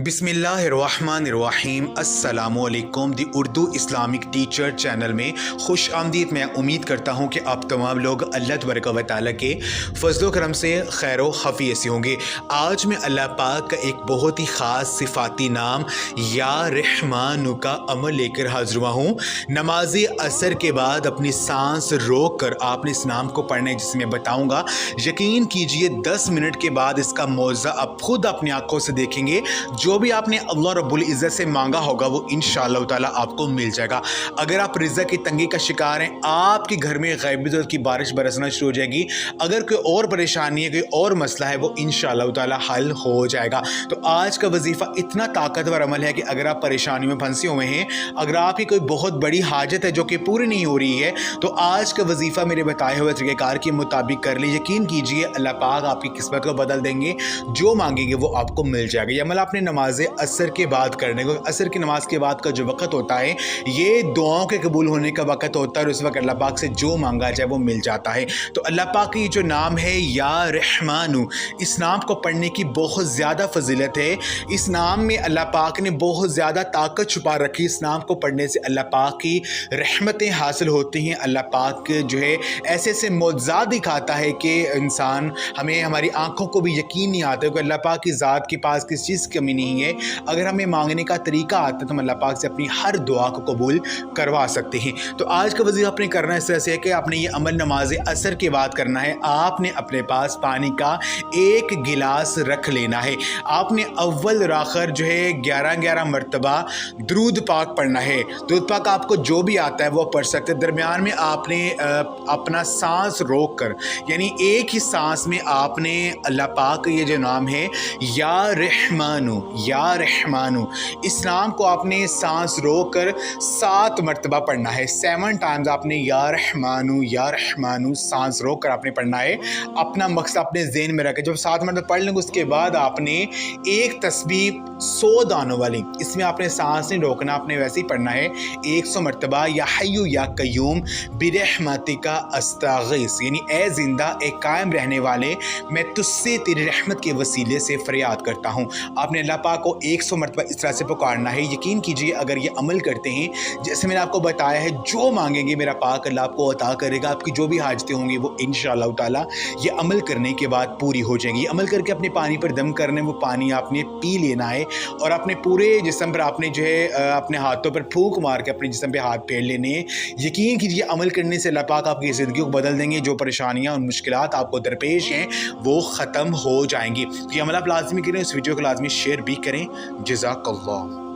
बिस्मिल्लाहिर्रहमानिर्रहीम। अस्सलाम वालेकुम। दी उर्दू इस्लामिक टीचर चैनल में खुश आमदीद। मैं उम्मीद करता हूँ कि आप तमाम लोग अल्लाह तबारक व तआला के फजल करम से खैर खफी से होंगे। आज मैं अल्लाह पाक का एक बहुत ही ख़ास सिफाती नाम या रहमानु का अमल लेकर हाजिर हुआ हूँ। नमाज असर के बाद अपनी सांस रोक कर आपने इस नाम को पढ़ना है, जिसे मैं बताऊँगा। यकीन कीजिए 10 मिनट के बाद इसका मौज़ा आप खुद अपनी आंखों से देखेंगे। जो भी आपने अल्लाह रब्बुल इज़्ज़त से मांगा होगा वो इंशाअल्लाह ताला आपको मिल जाएगा। अगर आप रिज़्क़ की तंगी का शिकार हैं, आपके घर में ग़ैबी की बारिश बरसना शुरू हो जाएगी। अगर कोई और परेशानी है, कोई और मसला है, वो इंशाअल्लाह ताला हल हो जाएगा। तो आज का वजीफ़ा इतना ताकतवर अमल है कि अगर आप परेशानी में फंसे हुए हैं, अगर आपकी कोई बहुत बड़ी हाजत है जो कि पूरी नहीं हो रही है, तो आज का वजीफ़ा मेरे बताए हुए तरीक़ेकार के मुताबिक कर ले। यकीन कीजिए अल्लाह पाक आपकी किस्मत को बदल देंगे। जो मांगेंगे वो आपको मिल जाएगा। ये अमल आपने नमाज असर के बाद करने को, असर की नमाज के बाद का जो वक़्त होता है ये दुआओं के कबूल होने का वक़्त होता है और उस वक्त अल्लाह पाक से जो मांगा जाए वो मिल जाता है। तो अल्लाह पाक की जो नाम है या रहमानु, इस नाम को पढ़ने की बहुत ज़्यादा फजीलत है। इस नाम में अल्लाह पाक ने बहुत ज़्यादा ताकत छुपा रखी। इस नाम को पढ़ने से अल्लाह पाक की रहमतें हासिल होती हैं। अल्लाह पाक जो है ऐसे ऐसे मौज़ात दिखाता है कि इंसान हमें हमारी आँखों को भी यकीन नहीं आता है कि अल्लाह पाक की ज़ात के पास किस चीज़ की कमी नहीं है। अगर हमें मांगने का तरीका आता है तो हम अल्लाह पाक से अपनी हर दुआ को कबूल करवा सकते हैं। तो आज का वज़ीफ़ा आपने करना इस तरह से है कि आपने ये अमल नमाज असर के बाद करना है। आपने अपने पास पानी का 1 गिलास रख लेना है। आपने अव्वल और आखिर जो है 11-11 मरतबा दुरूद पाक पढ़ना है। दुरूद पाक आपको जो भी आता है वो पढ़ सकते हैं। दरमियान में आपने अपना सांस रोक कर, यानी एक ही सांस में आपने अल्लाह पाक ये जो नाम है या रहमानु, इस नाम को आपने सांस रोक कर 7 मरतबा पढ़ना है। 7 टाइम्स आपने या रहमानु सांस रोक कर आपने पढ़ना है। अपना मकसद अपने ज़हन में रखें। जब 7 मरतबा पढ़ लेंगे उसके बाद आपने एक तस्बीह 100 दानों वाली, इसमें आपने सांस नहीं रोकना, आपने वैसे ही पढ़ना है 100 मरतबा या हय्यु या कय्यूम बिरहमतिका अस्तगीस, यानी ए जिंदा ए कायम रहने वाले, मैं तुझसे तेरी रहमत के वसीले से फरियाद करता हूँ। आपने अल्लाह पाक को 100 मरतबा इस तरह से पुकारना है। यकीन कीजिए अगर ये अमल करते हैं जैसे मैंने आपको बताया है, जो मांगेंगे मेरा पाक अल्लाह आपको अता करेगा। आपकी जो भी हाजतें होंगी वो इंशाअल्लाह ताला ये अमल करने के बाद पूरी हो जाएंगी। अमल करके अपने पानी पर दम करने, वो पानी आपने पी लेना है और अपने पूरे जिस्म पर आपने जो है अपने हाथों पर फूंक मार के अपने जिस्म पे हाथ फेर लेने हैं। यकीन कीजिए अमल करने से अल्लाह पाक आपकी ज़िंदगी को बदल देंगे। जो परेशानियाँ और मुश्किलात आपको दरपेश हैं वो ख़त्म हो जाएंगी। तो ये अमल आप लाजमी करें। इस वीडियो को लाजमी शेयर भी करें। जज़ाकल्लाह।